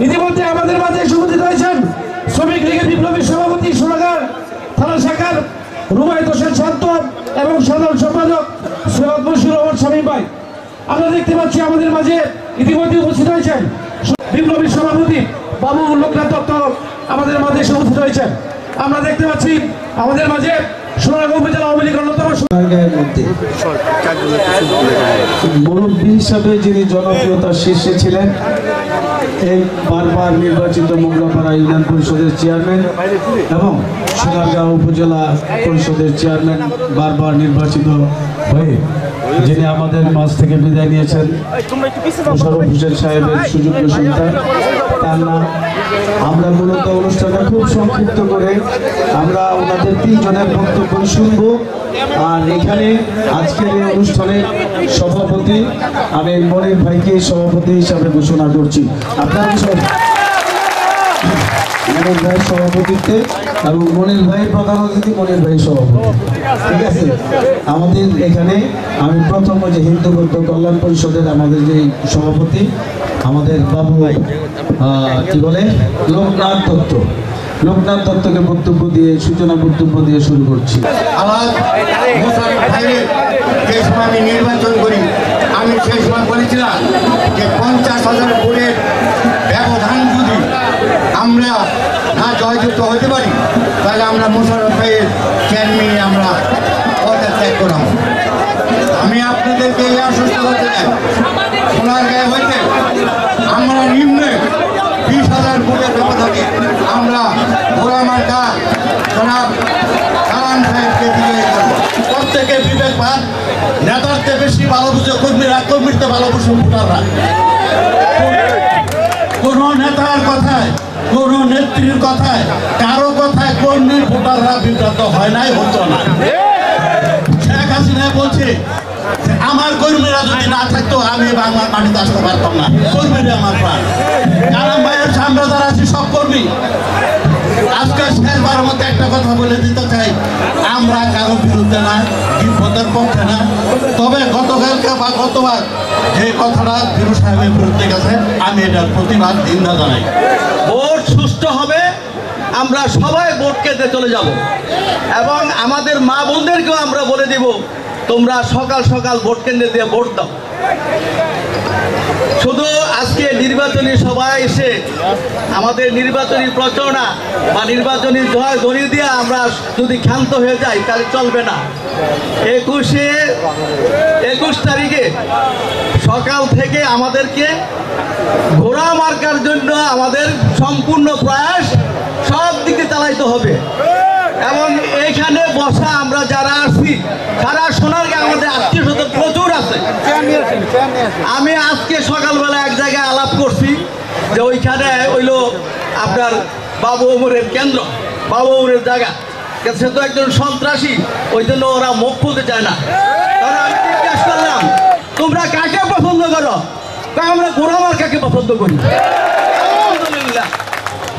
ইতিমধ্যে আমাদের মাঝে উপস্থিত হয়েছেন শ্রমিক লীগের বিপ্লবী সভাপতি সোনাগার থানা শাখার রুবায়েত হোসেন শান্ত এবং সাধারণ সম্পাদক সৈয়দ মশিউর রহমান শামীম ভাই। আমরা দেখতে পাচ্ছি আমাদের মাঝে ইতিমধ্যে উপস্থিত হয়েছেন বিপ্লবী সভাপতি বাবু লোকনাথ দত্ত আমাদের মাঝে উপস্থিত হয়েছেন। আমরা দেখতে পাচ্ছি আমাদের মাঝে সোনারগাঁও উপজেলা আওয়ামী লীগের অন্যতম মুরব্বী হিসাবে যিনি জনপ্রিয়তার শীর্ষে ছিলেন, এই বারবার নির্বাচিত মোগরাপাড়া ইউনিয়ন পরিষদের চেয়ারম্যান এবং সোনারগাঁও উপজেলা পরিষদের চেয়ারম্যান বারবার নির্বাচিত হয়ে যিনি আমাদের মাঝ থেকে বিদায় নিয়েছেন, মোশাররফ হোসেন সাহেবের সুযোগ্য সন্তান, তার নাম। আমরা মূলত অনুষ্ঠানে খুব সংক্ষিপ্ত করে আমরা ওনাদের তিনজনের বক্তব্য শুনব। আর এখানে আজকের এই অনুষ্ঠানের সভাপতি আমি মনির ভাইকে সভাপতি হিসাবে ঘোষণা করছি। আপনারা মনির ভাই সভাপতিত্বে এবং মনির ভাই প্রধান অতিথি, মনির ভাই সভাপতি, ঠিক আছে। আমাদের এখানে আমি প্রথম যে হিন্দু বৌদ্ধ কল্যাণ পরিষদের আমাদের যে সভাপতি আমাদের বাবু কি বলে লোকনাথ দত্তকে বক্তব্য দিয়ে সূচনা বক্তব্য দিয়ে শুরু করছি। আমি নির্বাচন করি, আমি সেই সময় বলেছিলাম যে 50,000 ভোটের ব্যবধান যদি আমরা না জয়যুক্ত হতে পারি তাহলে আমরা মোশাররফ ভাইয়ের চেয়ারম্যানে আমরা পদত্যাগ করব। আমি আপনাদেরকে এই আশ্বস্ত করতে চাই, সোনারগাঁও হইতে আমরা নিম্নে 20,000 ভোটের ব্যবধানে আমরা ঘোড়ামার্কা জনাব কালাম সাহেবকে বিজয়ী করব। প্রত্যেকে বিবেকবান, নেতারতে বেশি ভালো বুঝে কর্মীরা, কর্মীতে ভালো বুঝে ভোটাররা। কোন নেতার কথায়, কোন নেত্রীর কথায়, কারো কথায় কর্মীর ভোটাররা বিভ্রান্ত হয় নাই, হতো না। শেখ হাসিনা বলছে আমার কর্মীরা যদি না থাকতো আমি বাংলার মাটিতে আসতে পারতাম না, কর্মীরা আমার প্রাণ। কালাম ভাইয়ের সামনে যারা আছে সব কর্মী। আজকে শেষবার মধ্যে একটা কথা বলে দিতে চাই, আমরা কারো বিরুদ্ধে না, বিপদের পক্ষে না। তবে গতকালকে বা গতবার যে কথাটা বীরু সাহেবের বিরুদ্ধে গেছে, আমি এটার প্রতিবাদ নিন্দা জানাই। ভোট সুষ্ঠু হবে, আমরা সবাই ভোট কেন্দ্রে চলে যাব এবং আমাদের মা বোনদেরকেও আমরা বলে দিব তোমরা সকাল সকাল ভোট কেন্দ্রে দিয়ে ভোট দাও। শুধু আজকে নির্বাচনী সভায় এসে আমাদের নির্বাচনী প্রচারণা বা নির্বাচনী জয় ধ্বনি দিয়ে আমরা যদি ক্ষান্ত হয়ে যাই তাহলে চলবে না। 21 তারিখে সকাল থেকে আমাদেরকে ঘোড়া মার্কার জন্য আমাদের সম্পূর্ণ প্রয়াস সব দিকে চালাইতে হবে এবং এইখানে বসা আমরা যারা আছি সারা সোনারগাঁও আমাদের আত্মীয়স্বজন প্রচুর আছে। আমি আজকে সকালবেলা এক জায়গায় আলাপ করছি যে ওইখানে হইলো আপনার বাবু ওমরের কেন্দ্র, বাবু ওমরের জায়গা, সে তো একজন সন্ত্রাসী, ওই জন্য ওরা মুখ খুলতে চায় না। কারণ আমি জিজ্ঞেস করলাম তোমরা কাকে পছন্দ করো, আমরা গোড়া মার্কাকে পছন্দ করি। আলহামদুলিল্লাহ,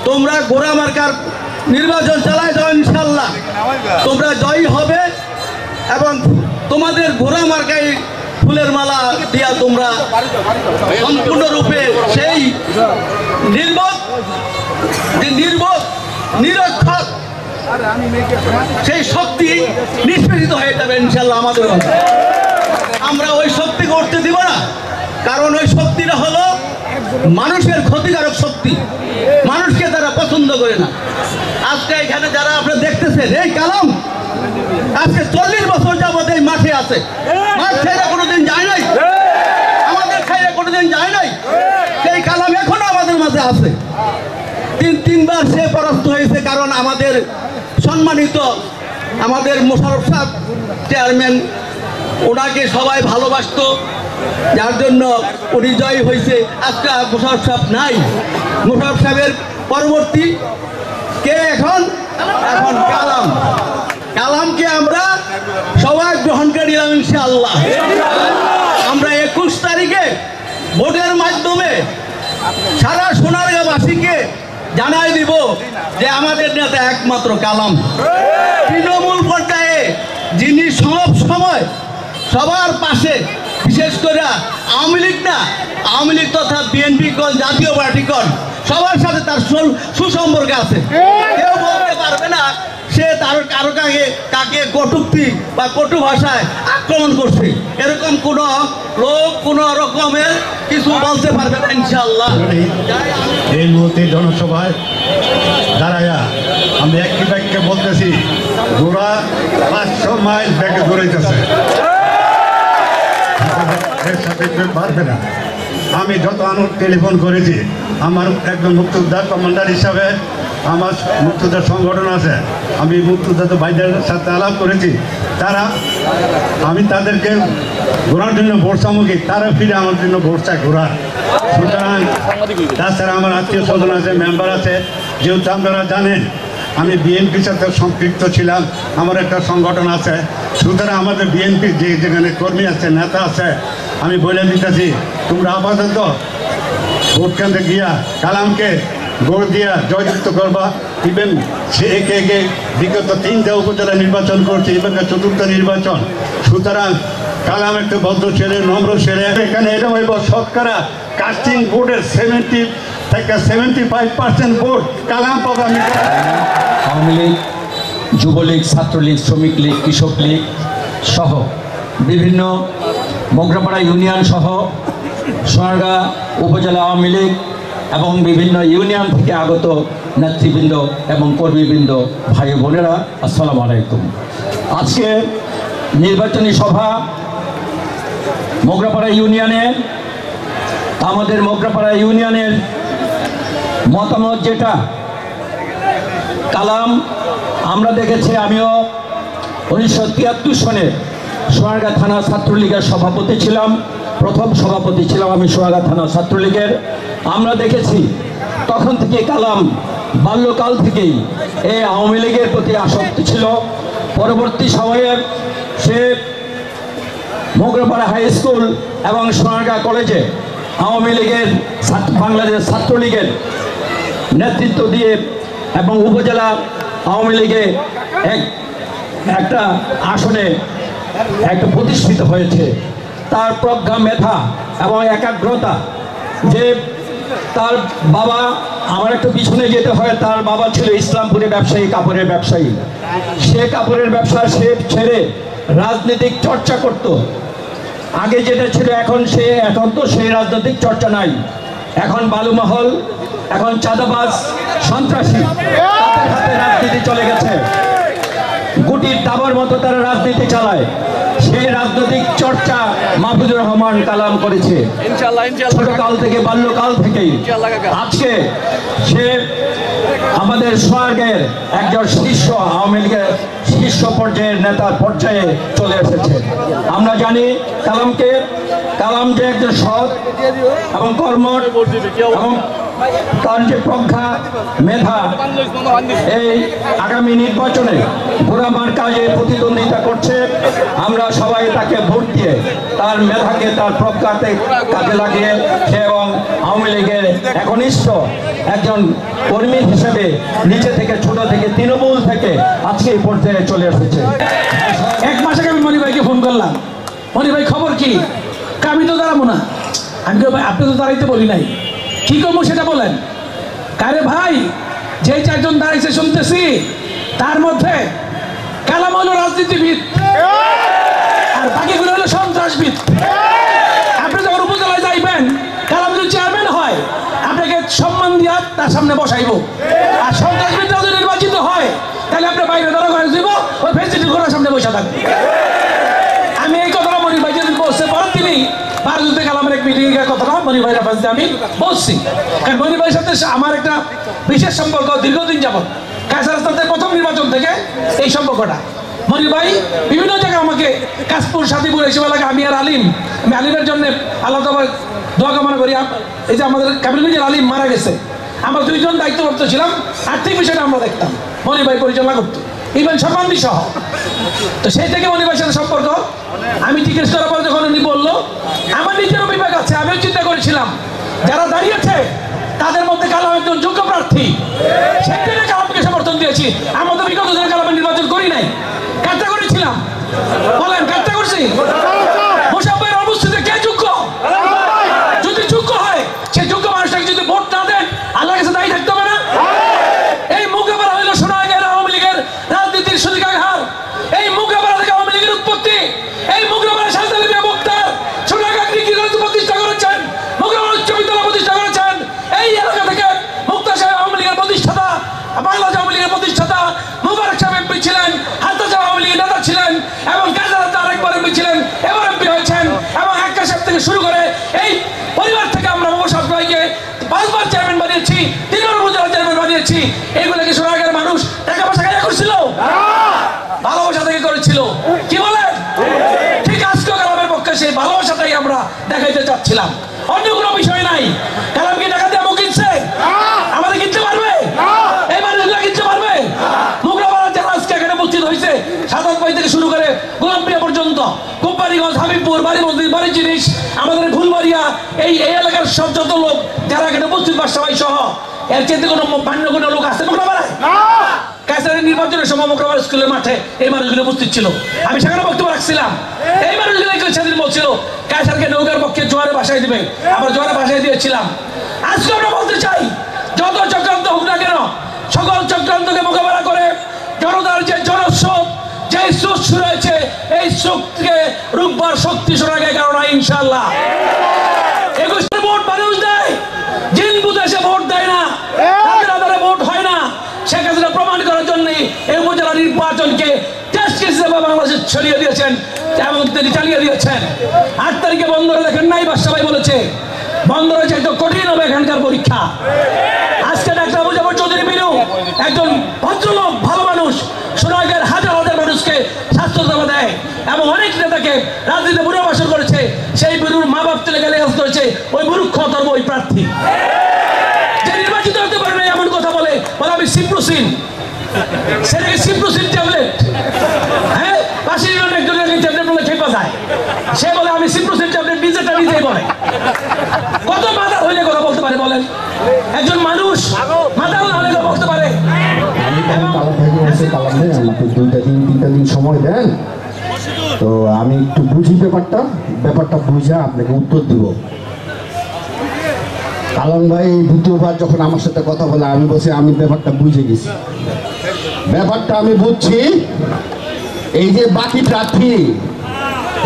তোমরা গোড়া মার্কার নির্বাচন চালায় যাও, ইনশাল্লাহ তোমরা জয়ী হবে এবং তোমাদের ঘোড়া মার্কায় ফুলের মালা দিয়া তোমরা সম্পূর্ণরূপে সেই নিরক্ষর সেই শক্তি নিষ্পেষিত হয়ে যাবে ইনশাল্লাহ আমাদের। আমরা ওই শক্তি করতে দিব না, কারণ ওই শক্তিটা হলো মানুষের ক্ষতিকারক শক্তি, মানুষকে তারা পছন্দ করে না। আজকে এখানে যারা আপনারা দেখতেছেন, এই কালাম আজকে 40 বছর যাবত এই মাঠে আছে, মাঠ ছেড়ে কোনোদিন যায় নাই, আমাদের ছেড়ে কোনোদিন যায় নাই। সেই কালাম এখনো আমাদের মাঝে আছে। তিনবার সে পরাস্ত হয়েছে, কারণ আমাদের সম্মানিত আমাদের মোশাররফ সাহেব চেয়ারম্যান, ওনাকে সবাই ভালোবাসত, যার জন্য উনি জয়ী হয়েছে। আজকে মোশাররফ সাহেব নাই, মোশাররফ সাহেবের পরবর্তী কে এখন কালাম। কালামকে আমরা সবাই গ্রহণ করে নিলাম ইনশাআল্লাহ। আমরা 21 তারিখে ভোটের মাধ্যমে সারা সোনারগাঁওবাসীকে জানাই দিব যে আমাদের নেতা একমাত্র কালাম। তৃণমূল পর্যায়ে যিনি সব সময় সবার পাশে, বিশেষ করে আওয়ামী লীগ না, আওয়ামী লীগ তথা বিএনপি কন, জাতীয় পার্টি কন, সবার সাথে তার সুসম্পর্ক আছে। কেউ বলতে পারবে না সে তার কারো কাকে কটূক্তি বা কটু ভাষায় আক্রমণ করছে, এরকম কোন লোক কোন রকমের কিছু বলতে পারবে না ইনশাআল্লাহ। এই মুহূর্তে জনসভায় দাঁড়াইয়া আমি একই বাক্যে বলতেছি, ঘোড়া 500 মাইল ব্যাগে দৌড়াইতেছে, এর সাথে কেউ পারবে না। আমি যত আনুর টেলিফোন করেছি, আমার একজন মুক্তিযোদ্ধা কমান্ডার হিসাবে আমার মুক্তিযোদ্ধা সংগঠন আছে, আমি মুক্তিযোদ্ধা ভাইদের সাথে আলাপ করেছি, আমি তাদেরকে ঘোরার জন্য ভরসামুখী, তারা ফিরে আমার জন্য ভরসা ঘোরার। সুতরাং তাছাড়া আমার আত্মীয় স্বজন আছে, মেম্বার আছে, যেহেতু আপনারা জানেন আমি বিএনপির সাথে সম্পৃক্ত ছিলাম, আমার একটা সংগঠন আছে। সুতরাং আমাদের বিএনপির যেখানে কর্মী আছে, নেতা আছে, আমি বলে দিতেছি, তোমরা আপাতত ভোট কেন্দ্রে গিয়া কালামকে ভোট দিয়া জয়যুক্ত করবা। ইভেন সে একে বিগত 3টা উপজেলা নির্বাচন করছে, এবার 4র্থ নির্বাচন। সুতরাং কালাম একটা ভদ্র ছেলে, নম্র ছেলে। এখানে এটা হইব শতকরা কাস্টিং ভোটের 70 থেকে 75% ভোট কালাম পাবে। আমি আওয়ামী লীগ, যুবলীগ, ছাত্রলীগ, শ্রমিক লীগ, কৃষক লীগ সহ বিভিন্ন মোগরাপাড়া ইউনিয়ন সহ সোনারগাঁ উপজেলা আওয়ামী লীগ এবং বিভিন্ন ইউনিয়ন থেকে আগত নেতৃবৃন্দ এবং কর্মীবৃন্দ, ভাই বোনেরা, আসসালামু আলাইকুম। আজকে নির্বাচনী সভা মোগরাপাড়া ইউনিয়নে, আমাদের মোগরাপাড়া ইউনিয়নের মতামত যেটা, কালাম আমরা দেখেছি, আমিও 1973 সনে সোনারগাঁ থানা ছাত্রলীগের সভাপতি ছিলাম, প্রথম সভাপতি ছিলাম আমি সোনারগাঁ থানা ছাত্রলীগের। আমরা দেখেছি তখন থেকে কালাম বাল্যকাল থেকেই এই আওয়ামী লীগের প্রতি আসক্তি ছিল। পরবর্তী সময়ে সে মোগরাপাড়া হাই স্কুল এবং সোনারগাঁ কলেজে আওয়ামী লীগের বাংলাদেশ ছাত্রলীগের নেতৃত্ব দিয়ে এবং উপজেলা আওয়ামী লীগে একটা আসনে একটা প্রতিষ্ঠিত হয়েছে। তার প্রজ্ঞা, মেধা এবং একাগ্রতা, যে তার বাবা, আমার একটু পিছনে যেতে হয়, তার বাবা ছিল ইসলামপুরে ব্যবসায়ী, কাপড়ের ব্যবসায়ী। সে কাপড়ের ব্যবসা সে ছেড়ে রাজনৈতিক চর্চা করত। আগে যেটা ছিল, এখন তো সেই রাজনৈতিক চর্চা নাই। এখন বালুমহল, এখন চাঁদাবাজ, সন্ত্রাসী, তাদের হাতে রাজনীতি চলে গেছে। গুটির দাবার মতো তারা রাজনীতি চালায়। সেই রাজনৈতিক চর্চা মাহফুজুর রহমান কালাম করেছে ছোটকাল থেকে, বাল্যকাল থেকেই। আজকে সে আমাদের সোনারগাঁয়ের একজন শীর্ষ আওয়ামী লীগের শীর্ষ পর্যায়ের নেতার পর্যায়ে চলে এসেছে। আমরা জানি কালাম যে একজন সৎ এবং কর্মঠ এবং তার যে প্রজ্ঞা, মেধা, এই আগামী নির্বাচনে ঘোড়ামার কাজে প্রতিদ্বন্দ্বিতা করছে। আমরা সবাই তাকে ভোট দিয়ে তার মেধাকে, তার প্রজ্ঞাতে কাজে লাগিয়ে সে এবং আওয়ামী লীগের একনিষ্ঠ একজন কর্মী হিসেবে নিচে থেকে, ছোট থেকে, তৃণমূল থেকে আজকে এই পর্যায়ে চলে এসেছে। 1 মাস আগে আমি মনি ভাইকে ফোন করলাম, মনি ভাই খবর কি? আমি তো দাঁড়াবো না। আমি ভাই আপনি তো দাঁড়াইতে বলি নাই, কি করবো সেটা বলেন। কারে ভাই, যে 4 জন দাঁড়াইছে শুনতেছি, তার মধ্যে কালাম হলো রাজনীতিবিদ আর বাকিগুলো হলো সন্ত্রাসবিদ। আপনি যখন উপজেলায় যাইবেন, কালাম যদি চেয়ারম্যান হয়, আপনাকে সম্মান দিয়া তার সামনে বসাইব। আর সন্ত্রাসবিদরা যদি নির্বাচিত হয়, তাহলে আপনি বাইরে দাঁড়া করে দিব, ওই ফেসিলিটি ঘোড়ার সামনে বসে থাকবে। আমি এই কথাটা মনির ভাই যেদিন বলছে, পরের দিনই বারুতে কালামের এক মিটিং এর কথাটা মনির ভাইয়ের কাছে আমি বলছি। কারণ মনির ভাইয়ের সাথে আমার একটা বিশেষ সম্পর্ক দীর্ঘদিন যাবত, কাছারাস্তাতে প্রথম নির্বাচন থেকে এই সম্পর্কটা। মনির ভাই বিভিন্ন জায়গায় আমাকে, কাশপুর, সাথীপুর এইসব এলাকা, আমি আর আলিম, আমি আলিমের জন্য আল্লাহ তাআলা দোয়া কামনা করি। এই যে আমাদের কাবিলগঞ্জের আলিম মারা গেছে, আমরা 2 জন দায়িত্বপ্রাপ্ত ছিলাম, আর্থিক বিষয়টা আমরা দেখতাম, মনির ভাই পরিচালনা করতো, ইভেন সম্মানদি সহ। তো সেই থেকে মনির ভাইয়ের সাথে সম্পর্ক। আমি জিজ্ঞেস করার পর যখন উনি বললো, আমার নিজেরও বিভাগ আছে, আমিও চিন্তা করেছিলাম যারা দাঁড়িয়েছে তাদের মধ্যে কালাম একজন যোগ্য প্রার্থী, সেই জন্য কালামকে সমর্থন দিয়েছি। আমরা তো বিগত দিনে কালামের নির্বাচন করি নাই, কাজটা করেছিলাম। বলেন কাজটা করছি? মুশাররফের অনুপস্থিতিতে কে যোগ্য? যদি যোগ্য হয়, সেই যোগ্য মানুষটাকে যদি ভোট না দেন, আল্লাহকে বাংলাদেশ আওয়ামী লীগের প্রতিষ্ঠাতা মুবারক সাহেব এমপি ছিলেন, হাসনাত আওয়ামী লীগের নেতা ছিলেন এবং কাজী আরেকবার এমপি ছিলেন, এবার এমপি হয়েছেন এবং আক্কাস সাহেব থেকে শুরু করে এই পরিবার থেকে আমরা মোবারক ভাইকে 5 বার চেয়ারম্যান বানিয়েছি, 3 বার উপজেলা চেয়ারম্যান বানিয়েছি। এগুলো কি সোনারগাঁয়ের মানুষ টাকা পয়সা খাইয়া করছিল? ভালোবাসা থেকে করেছিল। কি বলেন? ঠিক আজকে কালামের পক্ষে সেই ভালোবাসাটাই আমরা দেখাইতে চাচ্ছিলাম, অন্য কোনো বিষয় নাই। কালাম কি টাকা দিয়ে আমও কিনছে? আমাদের কিনতে পারবে? এই মানুষগুলো কিনতে পারবে? মোগরাপাড়া যারা আজকে এখানে উপস্থিত হয়েছে, সাধারণ ভাই থেকে শুরু করে গোলামপিয়া পর্যন্ত, কোম্পানিগঞ্জ, হাবিবপুর, বাড়ি মসজিদ, বাড়ি জিনিস, আমাদের ফুলবাড়িয়া, এই এলাকার সব যত লোক যারা এখানে উপস্থিত বাদশা ভাই সহ, এর চেয়ে কোনো মান্য কোনো লোক আছে মোগরাপাড়ায়? কাছাড়ের নির্বাচনের সময় মোগরাপাড়া স্কুলের মাঠে এই মানুষগুলো উপস্থিত ছিল, আমি সেখানে বক্তব্য রাখছিলাম। এই মানুষগুলো সেদিন বলছিল কাছাড়কে নৌকার পক্ষে জোয়ারে ভাসায় দিবে, আমরা জোয়ারে ভাসায় দিয়েছিলাম। আজকে আমরা বলতে চাই, যত চক্রান্ত হোক না কেন, সকল চক্রান্তকে মোকাবেলা করে জনতার যে জনস্রোত, যে স্রোত শুরু হয়েছে, এই স্রোতকে রূপবার শক্তি সোনাগাঁয়ে কারণ ইনশাআল্লাহ। 21 ভোট মানুষ দেয়, জিন বুথে এসে ভোট দেয় না, তাদের আধারে ভোট হয় না। শেখ হাসিনা প্রমাণ করার জন্য এই উপজেলা নির্বাচনকে টেস্ট কেস হিসেবে বাংলাদেশে ছড়িয়ে দিয়েছেন এবং তিনি চালিয়ে দিয়েছেন। 8 তারিখে বন্দরে দেখেন নাই, বাদশা ভাই বলেছে বন্দরে চাইতে কঠিন হবে এখানকার পরীক্ষা। আজকে ডাক্তার আবু জাফর চৌধুরী বিনু একজন ভদ্রলোক, ভালো মানুষ, সোনারগাঁয়ের হাজার হাজার মানুষকে স্বাস্থ্য সেবা দেয় এবং অনেক নেতাকে রাজনীতিতে পুনর্বাসন করেছে। সেই বিনুর মা বাপ তুলে গালিগালাজ করেছে ওই মূর্খ ধর্ম ওই প্রার্থী, যে নির্বাচিত হতে পারে না এমন কথা বলে আমি সিপ্রোসিন, সেটাকে সিপ্রোসিন ট্যাবলেট, হ্যাঁ, পাশের একজনের ট্যাবলেট বলে খেপা যায়, সে বলে আমি সিপ্রোসিন ট্যাবলেট নিজেটা নিজেই বলে। কত মাথা হইলে কথা বলতে পারে বলেন? একজন মানুষ মাথা হলে বলতে পারে। কালাম ভাই আমাকে 2-3 দিন সময় দেন, তো আমি একটু বুঝি ব্যাপারটা বুঝা আপনাকে উত্তর দিব। কালাম ভাই দ্বিতীয়বার যখন আমার সাথে কথা বলে আমি বলছি আমি ব্যাপারটা বুঝে গেছি, ব্যাপারটা আমি বুঝছি। এই যে বাকি প্রার্থী,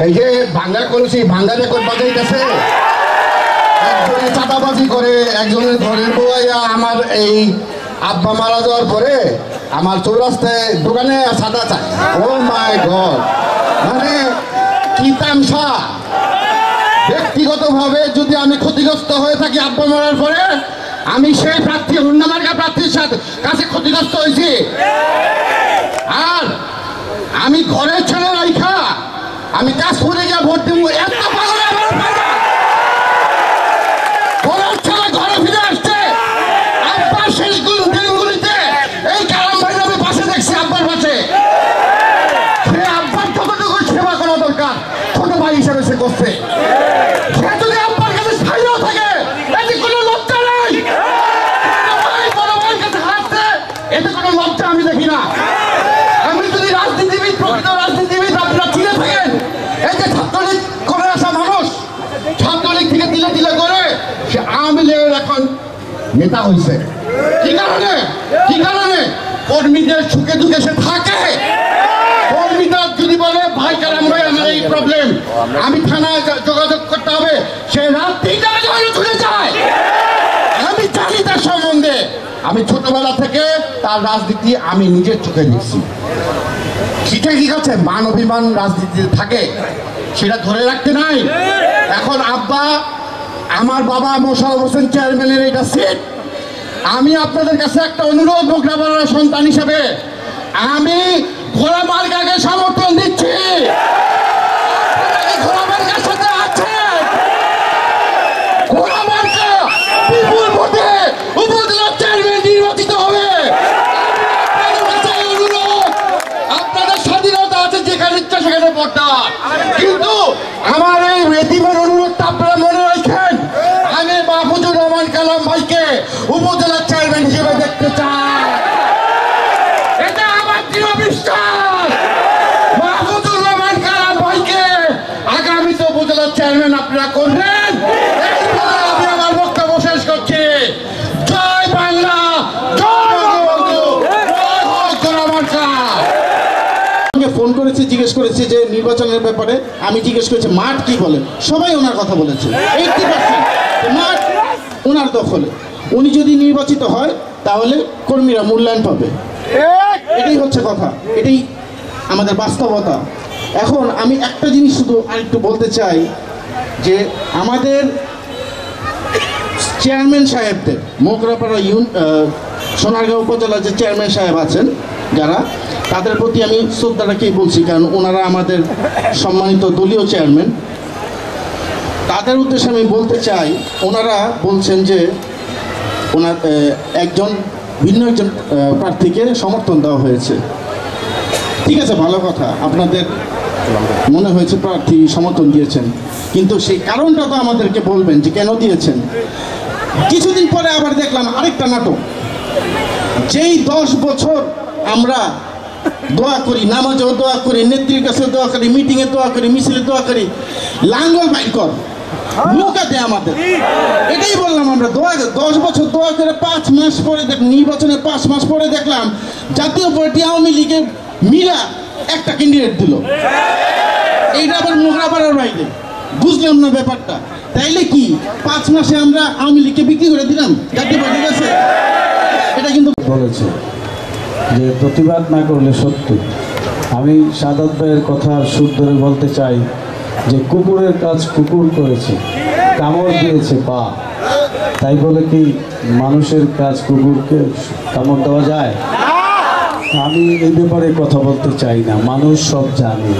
এই যে ভাঙ্গা করেছি, ভাঙ্গা রেকর্ড বাজাইতেছে, একজনে চাঁদাবাজি করে, একজনের ঘরের বউয়া আমার এই আব্বা মারা যাওয়ার পরে আমার চৌরাস্তায় দোকানে সাদা চায়। ও মাই গড, মানে কি তামসা! ব্যক্তিগতভাবে যদি আমি ক্ষতিগ্রস্ত হয়ে থাকি আব্বা মারার পরে, আমি সেই প্রার্থী হুন্নামার্কা প্রার্থীর কাছে ক্ষতিগ্রস্ত হয়েছি। আর আমি ঘরের ছেলে রাইখা আমি কাজ করে গিয়ে ভোট দিব, এত পাগল আমার পাগল। ঘরের ছেলে ঘরে ফিরে আসছে, আব্বার শেষ দিনগুলিতে এই কালাম ভাই আমি পাশে দেখছি, আব্বার পাশে। সে আব্বার যতটুকু সেবা করা দরকার ছোট ভাই হিসেবে সে করছে। সে যদি আব্বার কাছে ছাইও থাকে, এতে কোনো লজ্জা নাই। বড় ভাইয়ের কাছে হাসছে, এতে কোনো লজ্জা আমি দেখি না। আমি যদি রাজনীতিবিদ, প্রকৃত রাজনীতিবিদ আপনারা চিনে থাকেন, এই যে ছাত্রলীগ করে আসা মানুষ, ছাত্রলীগ থেকে দিলে দিলে করে সে আওয়ামী লীগের এখন নেতা হয়েছে। কি কারণে? কর্মীদের সুখে দুঃখে সে থাকে। কর্মীরা যদি বলে ভাই কালাম ভাই আমার এই প্রবলেম, আমি থানায় যোগাযোগ করতে হবে, সে রাত 3টা বাজে ছুটে যায়। আমি জানি তার সম্বন্ধে, আমি ছোটবেলা থেকে তার রাজনীতি আমি নিজের চোখে দেখছি। ঠিক আছে, মান অভিমান রাজনীতিতে থাকে, সেটা ধরে রাখতে নাই। এখন আব্বা, আমার বাবা মোশাররফ হোসেন চেয়ারম্যানের এটা সিট। আমি আপনাদের কাছে একটা অনুরোধ, মোগরাপাড়ার সন্তান হিসেবে আমি ঘোড়া মার্কাকে সমর্থন দিচ্ছি। ঘোড়া মার্কার সাথে আছে, ঘোড়া মার্কা বিপুল ভোটে উপজেলা চেয়ারম্যান নির্বাচিত হবে। আপনাদের স্বাধীনতা আছে, যেখানে ইচ্ছা সেখানে ভোটটা, কিন্তু আমার এই রেতিমের অনুরোধটা আপনারা মনে রাখেন। আমি মাহফুজুর রহমান কালাম ভাইকে উপজেলা চেয়ারম্যান হিসেবে দেখতে চাই, এটা আমার দৃঢ় বিশ্বাস। মাহফুজুর রহমান কালাম ভাইকে আগামীতে উপজেলা চেয়ারম্যান আপনারা করবেন, এই বলে আমি আমার বক্তব্য শেষ করছি। জয় বাংলা, জয় বঙ্গবন্ধু, জয় হোক গোলামার্কা। ফোন করেছি, জিজ্ঞেস করেছি যে নির্বাচনের ব্যাপারে, আমি জিজ্ঞেস করেছি মাঠ কি বলে, সবাই ওনার কথা বলেছে। 80% মাঠ ওনার দখলে। উনি যদি নির্বাচিত হয় তাহলে কর্মীরা মূল্যায়ন পাবে। এটাই হচ্ছে কথা, এটাই আমাদের বাস্তবতা। এখন আমি একটা জিনিস শুধু আরেকটু বলতে চাই যে আমাদের চেয়ারম্যান সাহেবদের, মোগরাপাড়া সোনারগাঁও উপজেলার যে চেয়ারম্যান সাহেব আছেন যারা, তাদের প্রতি আমি শ্রদ্ধাটাকেই বলছি, কারণ ওনারা আমাদের সম্মানিত দলীয় চেয়ারম্যান। তাদের উদ্দেশ্যে আমি বলতে চাই, ওনারা বলছেন যে ওনার ভিন্ন একজন প্রার্থীকে সমর্থন দেওয়া হয়েছে। ঠিক আছে, ভালো কথা, আপনাদের মনে হয়েছে প্রার্থী সমর্থন দিয়েছেন, কিন্তু সেই কারণটা তো আমাদেরকে বলবেন যে কেন দিয়েছেন। কিছুদিন পরে আবার দেখলাম আরেকটা নাটক, যেই 10 বছর আমরা দোয়া করি, নামাজেও দোয়া করি, নেত্রীর কাছে দোয়া করি, মিটিংয়ে দোয়া করি, মিছিলে দোয়া করি, লাঙ্গল বাইর কর নৌকা দেয় আমাদের। এটাই বললাম, আমরা 10 বছর দোয়া করে 5 মাস পরে নির্বাচনের 5 মাস পরে দেখলাম জাতীয় পার্টি আওয়ামী লীগের মিলা একটা ক্যান্ডিডেট দিল। এইটা আবার মোগরাপাড়ার বাইরে, বুঝলাম না ব্যাপারটা। তাইলে কি 5 মাসে আমরা আওয়ামী লীগকে বিক্রি করে দিলাম জাতীয় পার্টির কাছে? এটা কিন্তু বলেছে যে প্রতিবাদ না করলে সত্যি। আমি সাদাত ভাইয়ের কথা সুর ধরে বলতে চাই যে কুকুরের কাজ কুকুর করেছে, কামড় দিয়েছে পা, তাই বলে কি মানুষের কাজ কুকুরকে কামড় দেওয়া যায়? আমি এই ব্যাপারে কথা বলতে চাই না, মানুষ সব জানে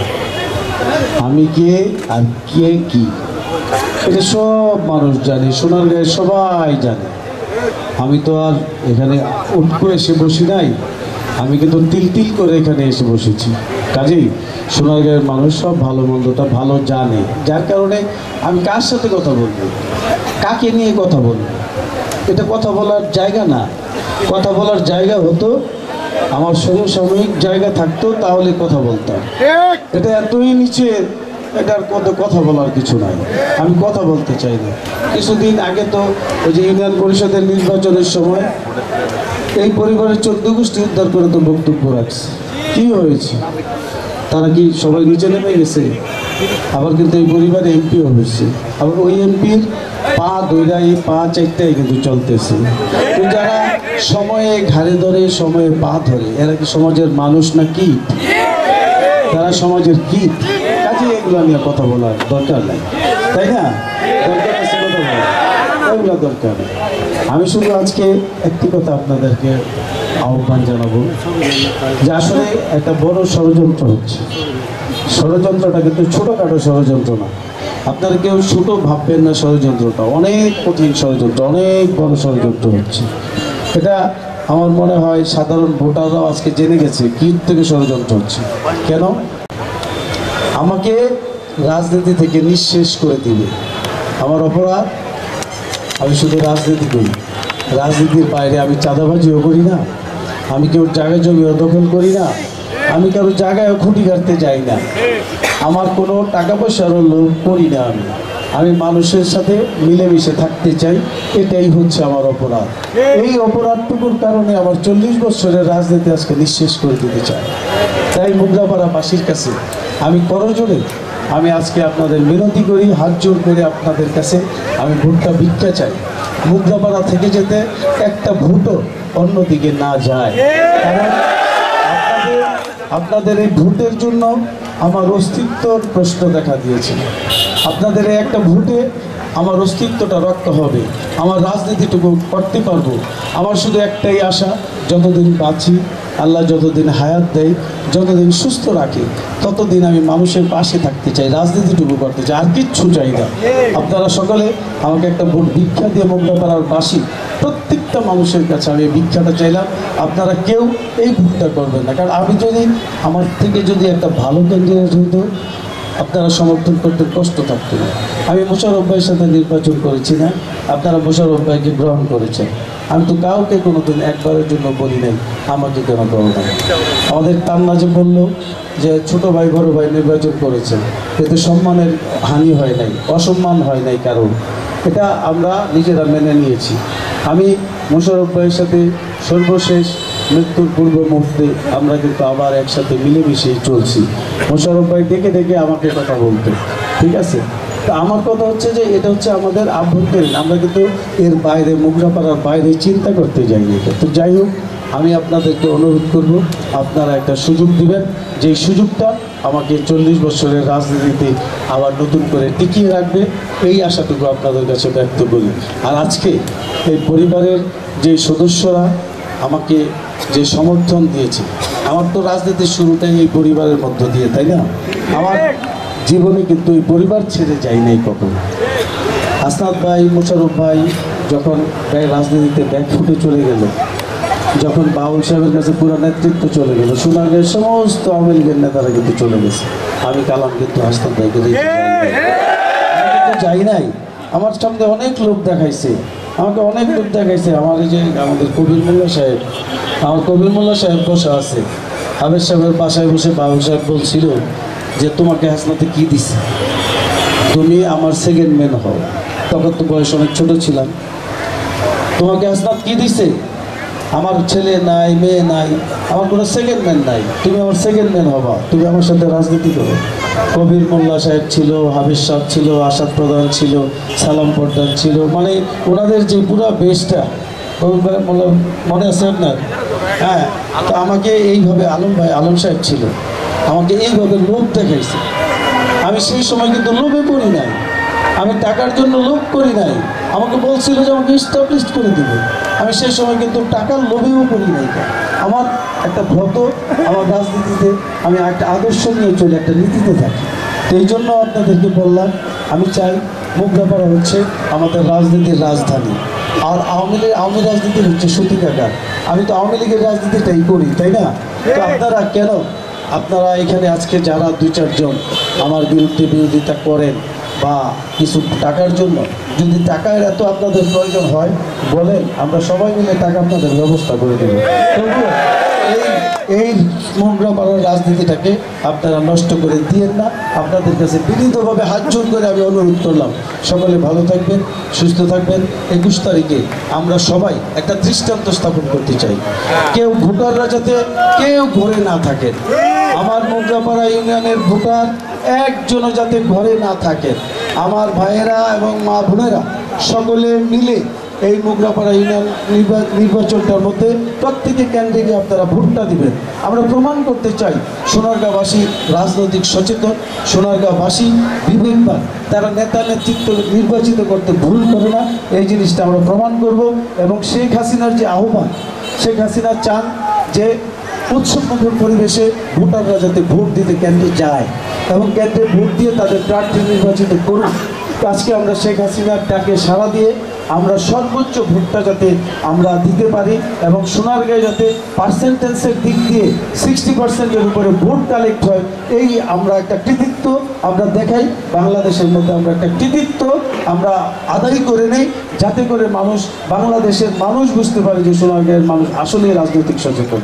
আমি কে আর কে কি, এটা সব মানুষ জানে, সোনারগাঁয়ের সবাই জানে। আমি তো আর এখানে উঠকো এসে বসি নাই, আমি কিন্তু তিল তিল করে এখানে এসে বসেছি। কাজেই সোনারগাঁয়ের মানুষ সব ভালো মন্দটা ভালো জানে, যার কারণে আমি কার সাথে কথা বলবো, কাকে নিয়ে কথা বলবো, এটা কথা বলার জায়গা না। কথা বলার জায়গা হতো আমার সমসাময়িক জায়গা থাকতো, তাহলে কথা বলতাম। এটা এতই নিচে, এটার কথা বলার কিছু নাই, আমি কথা বলতে চাই না। কিছুদিন আগে তো ওই যে ইউনিয়ন পরিষদের নির্বাচনের সময় এই পরিবারের 14 গোষ্ঠী উদ্ধার করে তো বক্তব্য রাখছে। কি হয়েছে? তারা কি সবাই নিচে নেমে গেছে? আবার কিন্তু এই পরিবারে এমপিও হয়েছে, আবার ওই এমপির পা ধৈরা এই পা চারটাই কিন্তু চলতেছে। তো যারা সময়ে ঘাড়ে ধরে, সময়ে পা ধরে, এরা কি সমাজের মানুষ না কীট? তারা সমাজের কীট। কাজে এগুলো নিয়ে কথা বলার দরকার নাই, তাই না? দরকার আছে কথা বলা, এগুলো দরকার নেই। আমি শুধু আজকে একটি কথা আপনাদেরকে আহ্বান জানাবো যে আসলে একটা বড় ষড়যন্ত্র হচ্ছে। ষড়যন্ত্রটা কিন্তু ছোটোখাটো ষড়যন্ত্র না, আপনারা কেউ ছোট ভাববেন না। ষড়যন্ত্রটা অনেক কঠিন ষড়যন্ত্র, অনেক বড় ষড়যন্ত্র হচ্ছে। এটা আমার মনে হয় সাধারণ ভোটাররাও আজকে জেনে গেছে কি থেকে ষড়যন্ত্র হচ্ছে। কেন? আমাকে রাজনীতি থেকে নিঃশেষ করে দিবে, আমার অপরাধ। আমি শুধু রাজনীতি করি, রাজনীতির বাইরে আমি চাঁদাবাজিও করি না, আমি কেউ জায়গা জমিও দখল করি না, আমি কারো জায়গায়ও খুঁটি কাটতে যাই না, আমার কোনো টাকা পয়সারও লোভ করি না। আমি মানুষের সাথে মিলেমিশে থাকতে চাই, এটাই হচ্ছে আমার অপরাধ। এই অপরাধটুকুর কারণে আমার 40 বছরের রাজনীতি আজকে নিঃশেষ করে দিতে চাই। তাই মোগরাপাড়াবাসীর কাছে আমি করজোড়ে আমি আজকে আপনাদের মিনতি করি, হাত জোর করে আপনাদের কাছে আমি ভোটটা ভিক্ষা চাই। মোগরাপাড়া থেকে যেতে একটা ভোটও অন্যদিকে না যায়, কারণ আপনাদের এই ভোটের জন্য আমার অস্তিত্বর প্রশ্ন দেখা দিয়েছে। আপনাদের এই একটা ভোটে আমার অস্তিত্বটা রক্ষা হবে, আমার রাজনীতিটুকু করতে পারবো। আমার শুধু একটাই আশা, যতদিন বাঁচি, আল্লাহ যতদিন হায়াত দেয়, যতদিন সুস্থ রাখে, ততদিন আমি মানুষের পাশে থাকতে চাই, রাজনীতিটুকু করতে চাই, আর কিচ্ছু চাই না। আপনারা সকলে আমাকে একটা ভোট ভিক্ষা দিয়ে মোগরাপাড়ার বাসী প্রত্যেকটা মানুষের কাছে আমি ভিক্ষাটা চাইলাম। আপনারা কেউ এই ভোটটা করবেন না, কারণ আমি যদি আমার থেকে যদি একটা ভালো ক্যান্ডিডেট হইতো, আপনারা সমর্থন করতে কষ্ট থাকতো না। আমি মোশাররফ ভাইয়ের সাথে নির্বাচন করেছি না, আপনারা মোশাররফ ভাইকে গ্রহণ করেছেন। আমি তো কাউকে কোনোদিন একবারের জন্য বলি নাই আমাকে কেন করো না। আমাদের তান্না যে বললো যে ছোট ভাই বড় ভাই নির্বাচন করেছেন, এতে সম্মানের হানি হয় নাই, অসম্মান হয় নাই কারণ, এটা আমরা নিজেরা মেনে নিয়েছি। আমি মোশাররফ ভাইয়ের সাথে সর্বশেষ মৃত্যুর পূর্ব মুহূর্তে আমরা কিন্তু আবার একসাথে মিলেমিশেই চলছি। মোশাররফ ভাই ডেকে ডেকে আমাকে কথা বলতে, ঠিক আছে, তো আমার কথা হচ্ছে যে এটা হচ্ছে আমাদের আভ্যন্তরীণ, আমরা কিন্তু এর বাইরে মোগরাপাড়ার বাইরে চিন্তা করতে যাইনি। তো যাই হোক, আমি আপনাদেরকে অনুরোধ করব আপনারা একটা সুযোগ দিবেন, যেই সুযোগটা আমাকে 40 বছরের রাজনীতিতে আবার নতুন করে টিকিয়ে রাখবে, এই আশাটুকু আপনাদের কাছে ব্যক্ত করি। আর আজকে এই পরিবারের যে সদস্যরা আমাকে যে সমর্থন দিয়েছে, আমার তো রাজনীতির শুরুটাই এই পরিবারের মধ্য দিয়ে, তাই না? আমার জীবনে কিন্তু এই পরিবার ছেড়ে যাই নাই কখনো। হাসনাত ভাই, মোশাররফ ভাই যখন রাজনীতিতে ব্যাক ফুটে চলে গেল, যখন বাউল সাহেবের কাছে পুরো নেতৃত্ব চলে গেল, সোনারগাঁয়ের সমস্ত আওয়ামী লীগের নেতারা কিন্তু চলে গেছে। আমি কালাম কিন্তু হাসনাত ভাইকে যাই নাই। আমার সামনে অনেক লোক দেখাইছে, আমাকে অনেক লোক দেখাইছে। আমার এই যে আমাদের কবির মোল্লা সাহেব, আমার কবির মোল্লা সাহেব বসে আছে, হাবের সাহেবের বাসায় বসে বাউল সাহেব বলছিল যে তোমাকে হাসনাতে কি দিছে, তুমি আমার সেকেন্ড ম্যান হও। তখন তো বয়স অনেক ছোট ছিলাম। তোমাকে হাসনাত কি দিছে? আমার ছেলে নাই, মেয়ে নাই, আমার কোনো সেকেন্ড ম্যান নাই, তুমি আমার সেকেন্ড ম্যান হবা, তুমি আমার সাথে রাজনীতি করো। কবির মোল্লা সাহেব ছিল, হাবিজ সাহেব ছিল, আসাদ প্রধান ছিল, সালাম প্রধান ছিল, মানে ওনাদের যে পুরো বেশটা কবির ভাই মোল্লা মনে আছে আপনার? হ্যাঁ, তো আমাকে এইভাবে আলম ভাই, আলম সাহেব ছিল, আমাকে এইভাবে লোভ দেখাইছে। আমি সেই সময় কিন্তু লোভে পড়ি নাই, আমি টাকার জন্য লোভ করি নাই। আমাকে বলছিল যে আমাকে এস্টাবলিশ করে দিবে, আমি সেই সময় কিন্তু টাকার লোভেও করি নাই। আমার একটা ব্রত, আমার রাজনীতিতে আমি একটা আদর্শ নিয়ে চলে, একটা নীতিতে থাকি। তো এই জন্য আপনাদেরকে বললাম, আমি চাই মোগরাপাড়া হচ্ছে আমাদের রাজনীতির রাজধানী, আর আওয়ামী রাজনীতির হচ্ছে সূতিকাগার। আমি তো আওয়ামী লীগের রাজনীতিটাই করি, তাই না? তো আপনারা কেন, আপনারা এখানে আজকে যারা 2-4 জন আমার বিরুদ্ধে বিরোধিতা করেন বা কিছু টাকার জন্য, যদি টাকার এত আপনাদের প্রয়োজন হয় বলেন, আমরা সবাই মিলে টাকা আপনাদের ব্যবস্থা করে দেব। তবুও এই মোগরাপাড়ার রাজনীতিটাকে আপনারা নষ্ট করে দিয়েন না। আপনাদের কাছে বিনীতভাবে হাত জোর করে আমি অনুরোধ করলাম, সকলে ভালো থাকবেন, সুস্থ থাকবেন। 21 তারিখে আমরা সবাই একটা দৃষ্টান্ত স্থাপন করতে চাই, কেউ ভোটাররা যাতে কেউ ঘরে না থাকেন। আমার মোগরাপাড়া ইউনিয়নের ভোটার একজনও যাতে ঘরে না থাকেন। আমার ভাইয়েরা এবং মা বোনেরা সকলে মিলে এই মোগরাপাড়া ইউনিয়ন নির্বাচনটার মধ্যে প্রত্যেকে কেন্দ্রে গিয়ে আপনারা ভোটটা দিবেন। আমরা প্রমাণ করতে চাই সোনারগাঁওবাসী রাজনৈতিক সচেতন, সোনারগাঁওবাসী বিবেকবান, তারা নেতা নেতৃত্ব নির্বাচিত করতে ভুল করে না, এই জিনিসটা আমরা প্রমাণ করব। এবং শেখ হাসিনার যে আহ্বান, শেখ হাসিনা চান যে উৎসবমুখর পরিবেশে ভোটাররা যাতে ভোট দিতে কেন্দ্রে যায় এবং কেন্দ্রে ভোট দিয়ে তাদের প্রার্থী নির্বাচিত করুন। আজকে আমরা শেখ হাসিনার ডাকে সাড়া দিয়ে আমরা সর্বোচ্চ ভোটটা যাতে আমরা দিতে পারি এবং সোনারগাঁয়ে যাতে পার্সেন্টেজের দিক দিয়ে 60%-এর উপরে ভোট কালেক্ট হয়, এই আমরা একটা কৃতিত্ব আমরা দেখাই। বাংলাদেশের মধ্যে আমরা একটা কৃতিত্ব আমরা আদায় করে নেই, যাতে করে মানুষ, বাংলাদেশের মানুষ বুঝতে পারে যে সোনারগাঁয়ের মানুষ আসলে রাজনৈতিক সচেতন।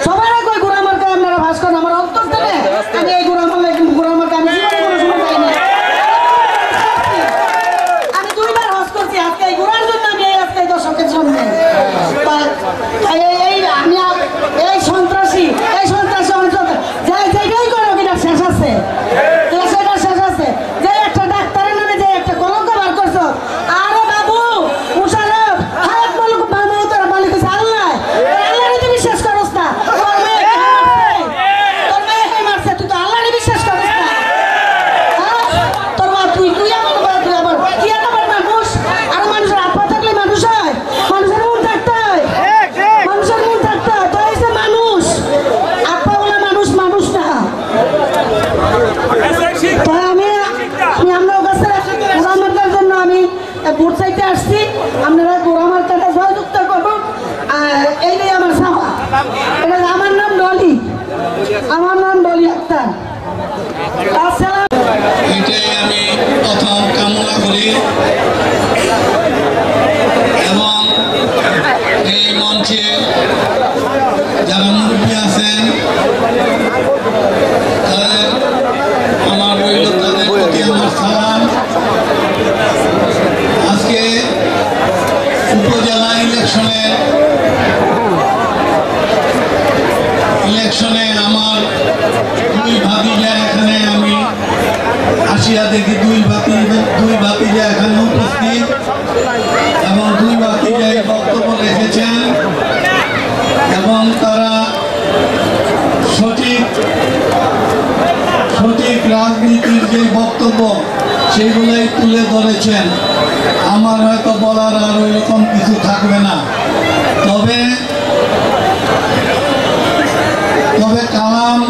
সবাই কই গুড়া মার্কায় আপনারা ভাস করেন, আমার অন্তর থেকে আমি এই গুড়া মার্কায় যারা মুরব্বী আছেন আমার রইল তাদের প্রতি আমার সালাম। আজকে উপজেলা ইলেকশনে আমার দুই ভাতিজা এখানে আমি আসিয়া দেখি দুই ভাতিজা এখানে উপস্থিত এবং দুই ভাতিজাই বক্তব্য রেখেছেন এবং তারা সঠিক রাজনীতির যে বক্তব্য সেগুলোই তুলে ধরেছেন। আমার হয়তো বলার আর ওই রকম কিছু থাকবে না, তবে কালাম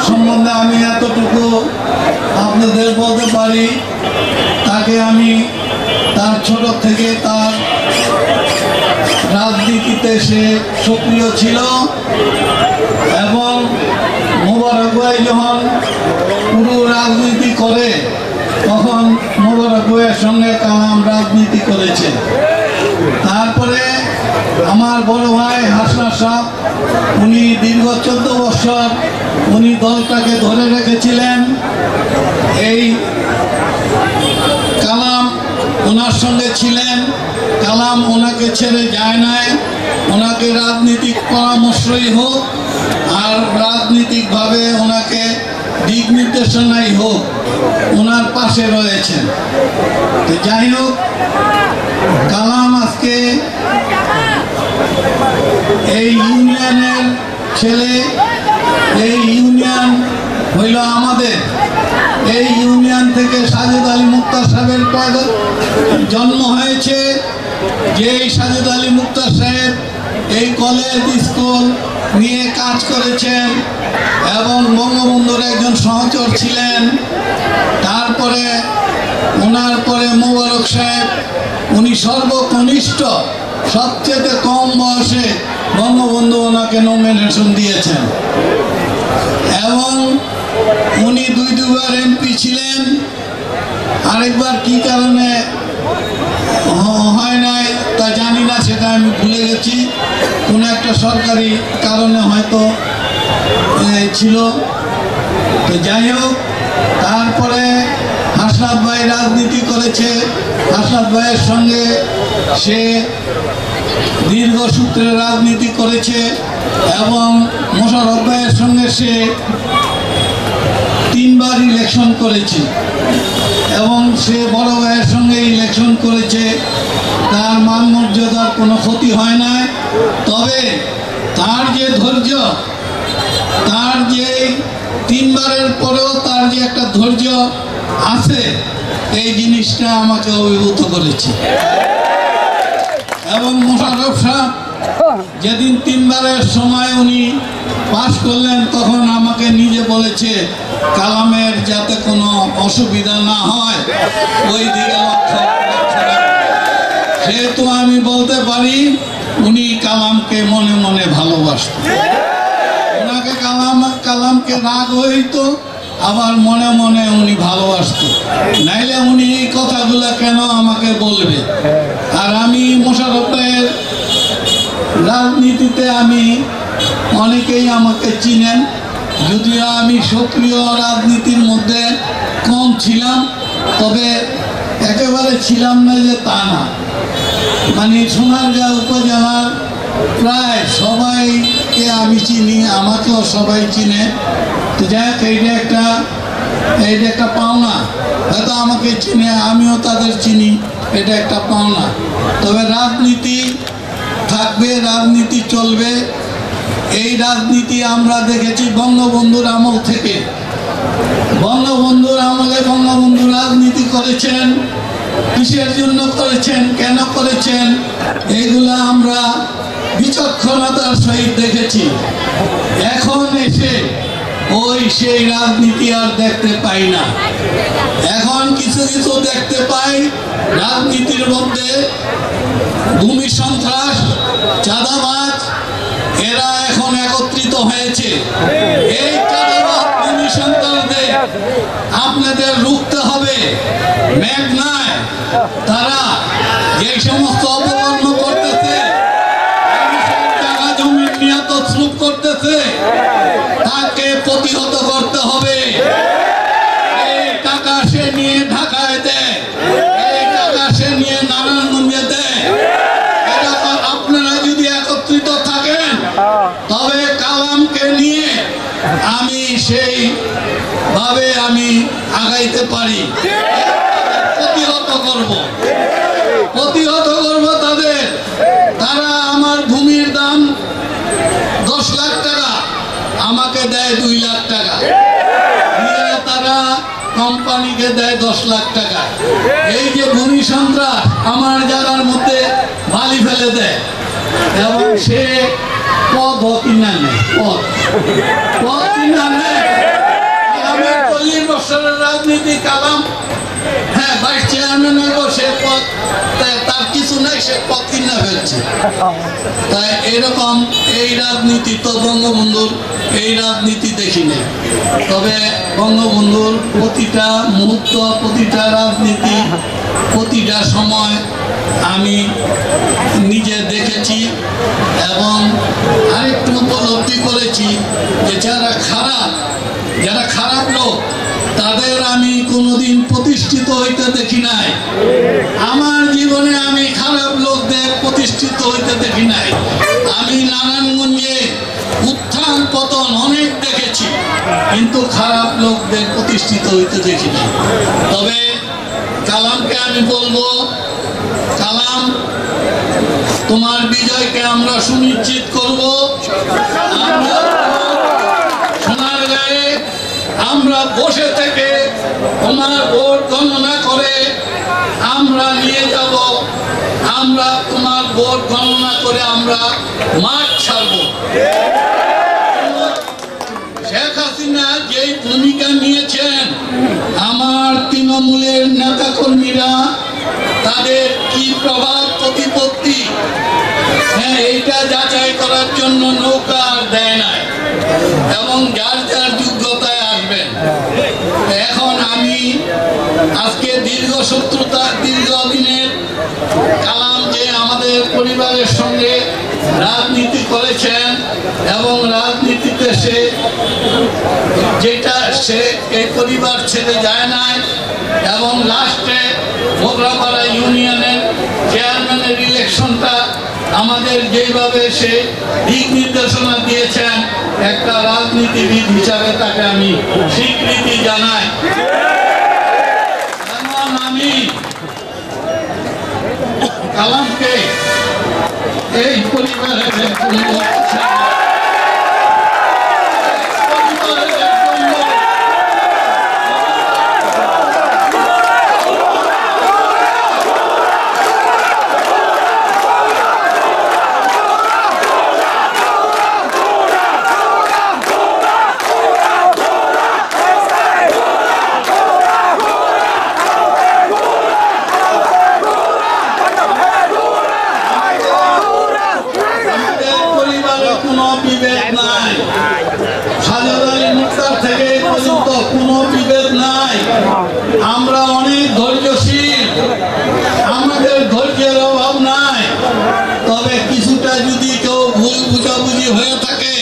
সম্বন্ধে আমি এতটুকু আপনাদের বলতে পারি, তাকে আমি তার ছোট থেকে তার রাজনীতিতে সে সক্রিয় ছিল এবং মোবারক ভাই যখন পুরো রাজনীতি করে তখন মোবারক ভাইয়ের সঙ্গে কালাম রাজনীতি করেছে। তারপরে আমার বড় ভাই হাসনাত সাহেব, উনি দীর্ঘ 14 বছর উনি দলটাকে ধরে রেখেছিলেন। এই কালাম ওনার সঙ্গে ছিলেন, কালাম ওনাকে ছেড়ে যায় নাই। ওনাকে রাজনীতিক পরামর্শই হোক আর রাজনীতিকভাবে ওনাকে দিক নির্দেশনাই হোক, ওনার পাশে রয়েছেন। তো যাই হোক, কালাম আজকে এই ইউনিয়নের ছেলে, এই ইউনিয়ন হইল আমাদের। এই ইউনিয়ন থেকে সাজেদ আলী মুক্তার সাহেবের জন্ম হয়েছে। যেই সাজেদ আলী মুক্তার সাহেব এই কলেজ স্কুল নিয়ে কাজ করেছেন এবং বঙ্গবন্ধুর একজন সহচর ছিলেন। তারপরে ওনার পরে মোবারক সাহেব, উনি সর্বকনিষ্ঠ, সবচেয়ে কম বয়সে বঙ্গবন্ধু ওনাকে নমিনেশন দিয়েছেন এবং উনি দুইবার এমপি ছিলেন। আরেকবার কি কারণে হয় নাই তা জানি না, সেটা আমি ভুলে গেছি। কোনো একটা সরকারি কারণে হয়তো ছিল। তো যাই হোক, তারপরে হাসনাত ভাই রাজনীতি করেছে। হাসনাত ভাইয়ের সঙ্গে সে দীর্ঘ সূত্রে রাজনীতি করেছে এবং মোশাররফ ভাইয়ের সঙ্গে সে 3 বার ইলেকশন করেছে এবং সে বড় ভাইয়ের সঙ্গে ইলেকশন করেছে। তার মান মর্যাদার কোনো ক্ষতি হয় না, তবে তার যে ধৈর্য, তার যে 3 বারের পরেও তার যে একটা ধৈর্য আছে, এই জিনিসটা আমাকে অভিভূত করেছে। এবং মোশাররফ সাহেব যেদিন 3 বারের সময় উনি পাশ করলেন, তখন আমাকে নিজে বলেছে কালামের যাতে কোনো অসুবিধা না হয় ওই দিকে লক্ষ্য রাখবেন। সেহেতু আমি বলতে পারি উনি কালামকে মনে মনে ভালোবাসতেন। ওনাকে কালামকে রাগ হইতো, আবার মনে মনে উনি ভালোবাসতেন, নাইলে উনি এই কথাগুলো কেন আমাকে বলবে। আর আমি মোশাররফ ভাইয়ের রাজনীতিতে আমি অনেকেই আমাকে চিনেন, যদিও আমি সক্রিয় রাজনীতির মধ্যে কম ছিলাম, তবে একেবারে ছিলাম না যে তা না। মানে সোনারগাঁও উপজেলার প্রায় সবাইকে আমি চিনি, আমাকেও সবাই চিনে। তো যাই হোক, এইটা একটা পাওনা। হয়তো আমাকে চিনে, আমিও তাদের চিনি, এটা একটা পাওনা। তবে রাজনীতি থাকবে, রাজনীতি চলবে। এই রাজনীতি আমরা দেখেছি বঙ্গবন্ধুর আমল থেকে। বঙ্গবন্ধুর আমলে বঙ্গবন্ধু রাজনীতি করেছেন, কিসের জন্য করেছেন, কেন করেছেন, এইগুলা আমরা বিচক্ষণতার সহিত দেখেছি। এখন এসে সেই রাজনীতি আর দেখতে পাই না। এখন কিছু কিছু দেখতে পাই রাজনীতির মধ্যে ভূমি সন্ত্রাস, চাঁদাবাজ, এরা এখন একত্রিত হয়েছে। এই চাঁদাবাজ, ভূমি সন্ত্রাসদের আপনাদের রুখতে হবে। মেঘনায় তারা যে সমস্ত অপকর্ম করতেছে, জায়গা জমি নিয়ে তছরুপ করতে আছে তাকে প্রতিহত করতে হবে। এই টাকা সে নিয়ে ঢাকায় দেয়, এই টাকা সে নিয়ে নারায়ণগঞ্জে দেয়। আপনারা যদি একত্রিত থাকেন তবে কালামকে নিয়ে আমি সেই ভাবে আমি আগাইতে পারি। প্রতিহত করব তাদের। তারা আমার ভূমির দাম 10 লাখ টাকা, আমাকে দেয় 2 লাখ টাকা, তারা কোম্পানিকে দেয় 10 লাখ টাকা। এই যে ভূমি সন্ত্রাস আমার জায়গার মধ্যে বালি ফেলে দেয় এবং সে পদ কিনা নেয়, পদ কিনা নেয়। 40 বছরের রাজনীতি কালাম, হ্যাঁ ভাইস চেয়ারম্যান হইব, সে পদ তার কিছু নাই, সে পদ কিনা ফেলছে। তাই এরকম এই রাজনীতি তো বঙ্গবন্ধুর এই রাজনীতি দেখি নেই। তবে বঙ্গবন্ধুর প্রতিটা মুহূর্ত, প্রতিটা রাজনীতি, প্রতিটা সময় আমি নিজে দেখেছি এবং আরেকটু উপলব্ধি করেছি যে যারা খারাপ লোক তাদের আমি কোনোদিন প্রতিষ্ঠিত হইতে দেখি নাই। আমার জীবনে আমি খারাপ লোকদের প্রতিষ্ঠিত হইতে দেখি নাই। আমি নারায়ণগঞ্জে উত্থান পতন অনেক দেখেছি, কিন্তু খারাপ লোকদের প্রতিষ্ঠিত হইতে দেখি নাই। তবে কালামকে আমি বলবো, কালাম তোমার বিজয়কে আমরা সুনিশ্চিত করব। আমরা সোনারগাঁয়ে আমরা বসে থেকে তোমার ভোট গণনা করে আমরা নিয়ে যাব। আমরা তোমার ভোট গণনা করে আমরা মাঠ ছাড়ব। শেখ হাসিনা যেই ভূমিকা নিয়েছেন, আমার তৃণমূলের নেতা কর্মীরা তাদের কি প্রভাব প্রতিপত্তি, হ্যাঁ এইটা যাচাই করার জন্য নৌকা দেয় নাই এবং যার যার যোগ্যতায় আসবেন। এখন আমি আজকে দীর্ঘদিনের কালাম যে আমাদের পরিবারের সঙ্গে রাজনীতি করেছেন এবং রাজনীতিতে সে এই পরিবার ছেড়ে যায় নাই এবং লাস্টে মোগরাপাড়া ইউনিয়নের চেয়ারম্যানের ইলেকশনটা আমাদের যেভাবে সে দিক নির্দেশনা দিয়েছেন, একটা রাজনীতিবিদ হিসাবে তাকে আমি স্বীকৃতি জানাই। যেমন আমি কালামকে এই পরিবারের আমরা অনেক ধৈর্যশীল, আমাদের ধৈর্যের অভাব নাই। তবে কিছুটা যদি কেউ ভুল বুঝাবুঝি হয়ে থাকে,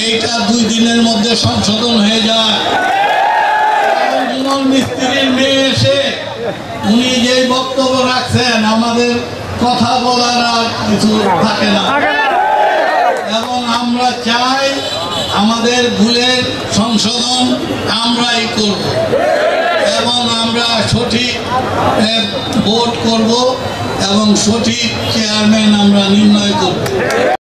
এইটা 2 দিনের মধ্যে সংশোধন হয়ে যায়। মিস্ত্রির মেয়ে এসে উনি যে বক্তব্য রাখছেন, আমাদের কথা বলার আর কিছু থাকে না এবং আমরা চাই আমাদের ভুলের সংশোধন আমরাই করব এবং আমরা সঠিক ভোট করব এবং সঠিক চেয়ারম্যান আমরা নির্ণয় করব।